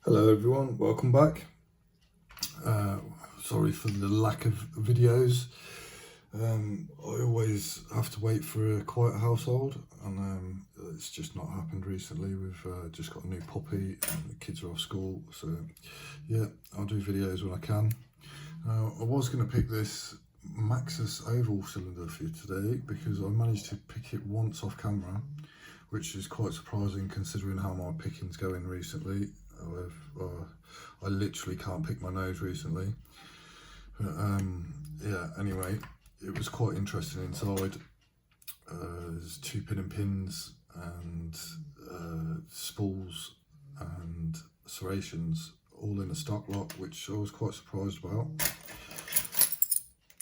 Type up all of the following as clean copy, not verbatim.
Hello everyone, welcome back. Sorry for the lack of videos. I always have to wait for a quiet household, and it's just not happened recently. We've just got a new puppy and the kids are off school, so yeah, I'll do videos when I can. I was going to pick this Maxus oval cylinder for you today because I managed to pick it once off camera, which is quite surprising considering how my picking's going recently. I literally can't pick my nose recently. But yeah, anyway, it was quite interesting inside. There's 2 pinning pins and spools and serrations all in a stock lock, which I was quite surprised about.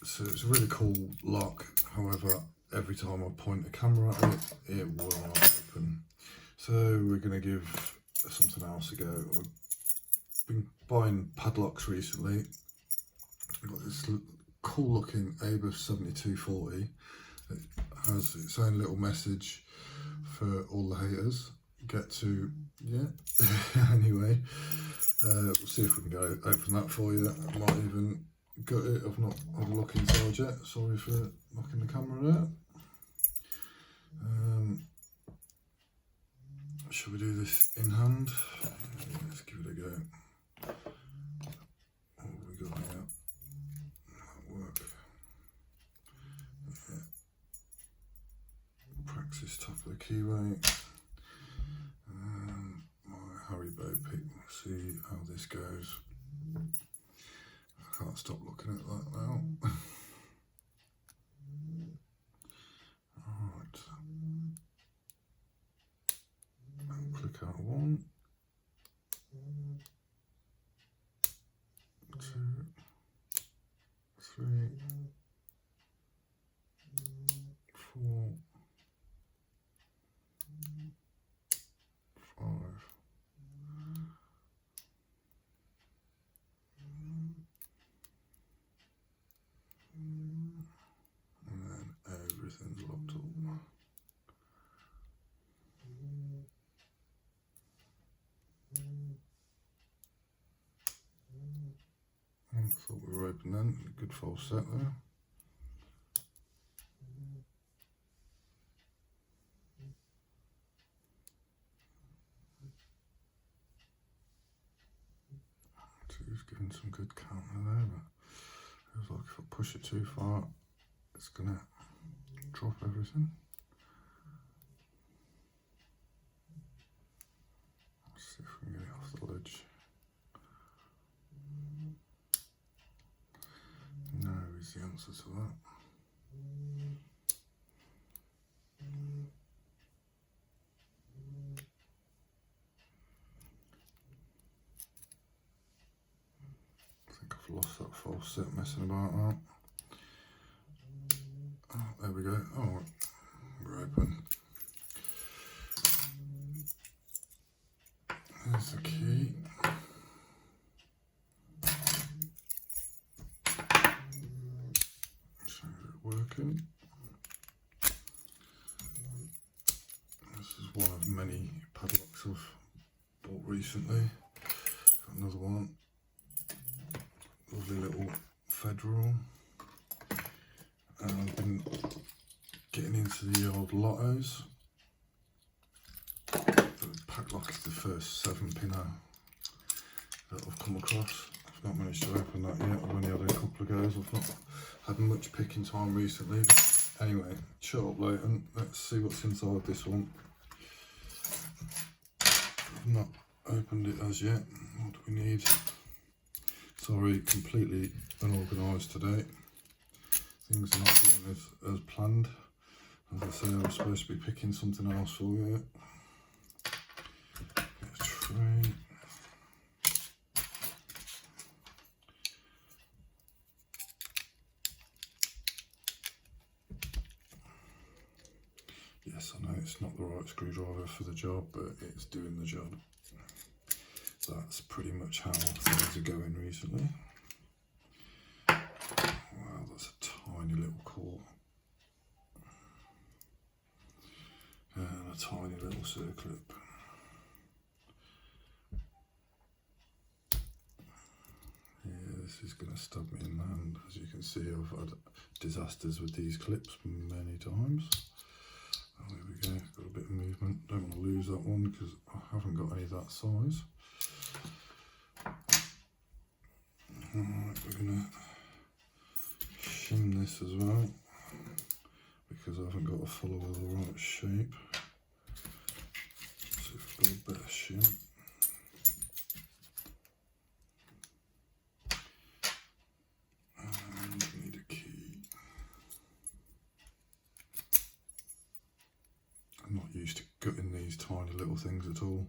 So it's a really cool lock. However, every time I point a camera at it, it will not open. So we're going to give something else a go. I've been buying padlocks recently. I've got this cool looking ABUS 7240. It has its own little message for all the haters. Get to, yeah. Anyway, we'll see if we can go open that for you. I might even gut it. I've not had a look inside yet. Sorry for knocking the camera there. Shall we do this in hand? Let's give it a go. What have we got here? That'll work. Yeah. Praxis top of the keyway. My Haribo pick. Let's see how this goes. I can't stop looking at that now. Alright. I'll click out 1, 2, 3, 4, 5, and then everything's locked up. I thought we were open then. Good false set there. So he's giving some good counter there, but feels like if I push it too far, it's gonna drop everything. Let's see if we can get it off the ledge. No is the answer to that. I think I've lost that false set messing about now. Oh, there we go. Oh, we're open. There's the key. So is it working? This is one of many padlocks I've bought recently. Got another one. Lovely little federal. And I've been getting into the old lottos. The padlock is the first 7-pinner that I've come across. I've not managed to open that yet. I've only had a couple of goes. I've not had much picking time recently. Anyway, shut up Leighton. Let's see what's inside this one. I've not opened it as yet. What do we need? Sorry, completely unorganised today. Things are not going as planned. As I say, I was supposed to be picking something else for you. Get a tray. Yes, I know it's not the right screwdriver for the job, but it's doing the job. That's pretty much how things are going recently. Wow, that's a tiny little core. And a tiny little circlip. this is going to stab me in the hand. As you can see, I've had disasters with these clips many times. Oh, there we go, got a bit of movement. Don't want to lose that one because I haven't got any of that size. Alright, we're going to shim this as well because I haven't got to follow the right shape. So if I've got a better shim. I'm not used to gutting these tiny little things at all.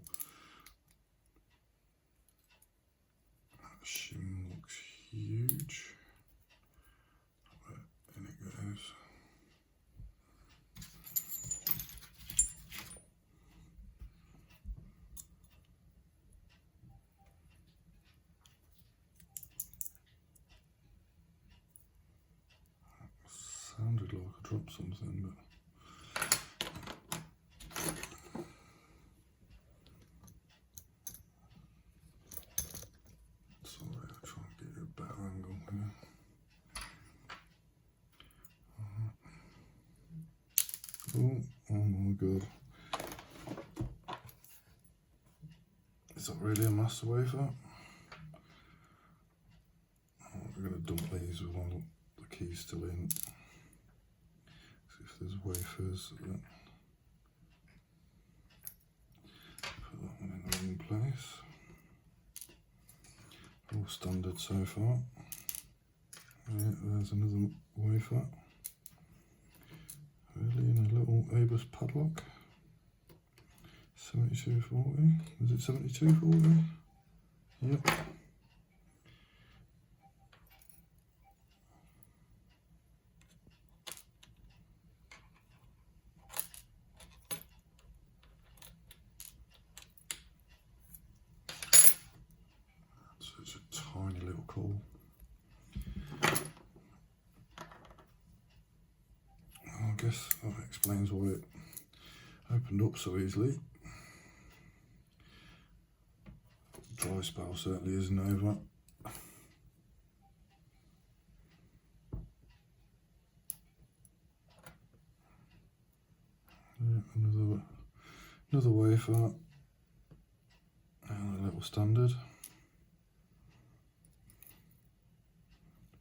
That shim looks huge. In it goes. Sounded like I dropped something, but oh my god. Is that really a master wafer? Oh, we're going to dump these with all the keys still in. See if there's wafers. Put that one in the wrong place. All standard so far. Yeah, there's another wafer. Really, in a little ABUS padlock. 7240. Is it 7240? Yep. So it's a tiny little coil. I guess that explains why it opened up so easily. Dry spell certainly isn't over. Yeah, another wafer and a little standard.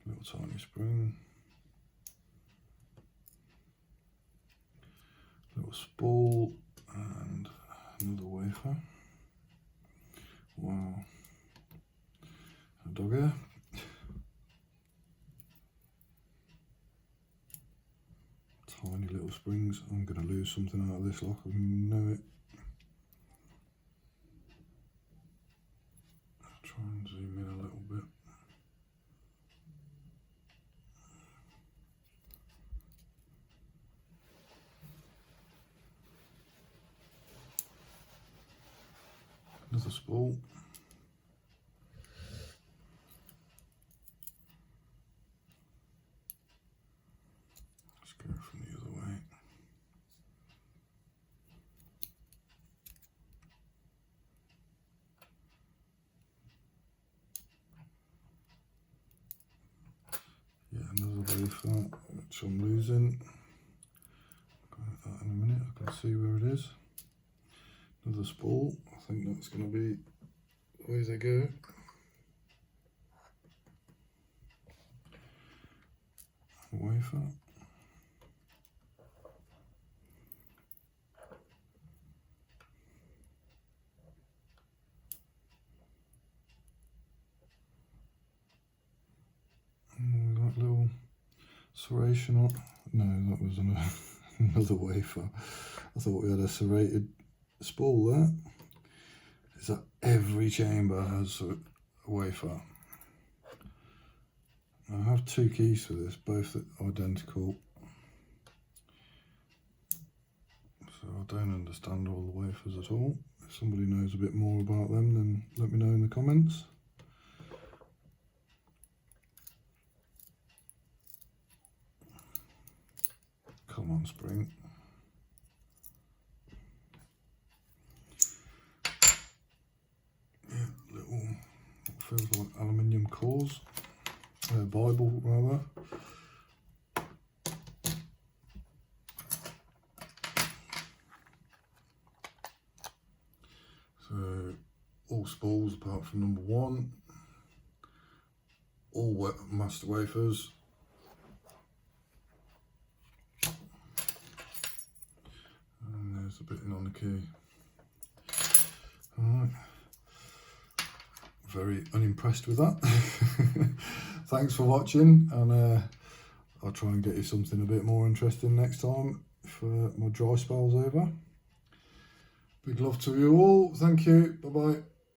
Little tiny spring. Little spool and another wafer. Wow. A dog hair. Tiny little springs. I'm going to lose something out of this lock, I know it. I'll try and zoom in a little bit. Another spool. Let's go from the other way. Yeah, another wafer, which I'm losing. I'll go with that in a minute, I can see where it is. Another spool, I think that's going to be the way they go. A wafer. And that little serration on. No, that was another wafer. I thought we had a serrated spool there. Is that every chamber has a wafer? I have two keys for this, both identical. So I don't understand all the wafers at all. If somebody knows a bit more about them, then let me know in the comments. Come on, spring. Yeah, little, feels like aluminium cores. Bible rather. So all spools apart from number 1, all master wafers. And there's the bitting on the key. Alright. Very unimpressed with that. Thanks for watching, and I'll try and get you something a bit more interesting next time for my dry spell's over. Big love to you all. Thank you. Bye bye.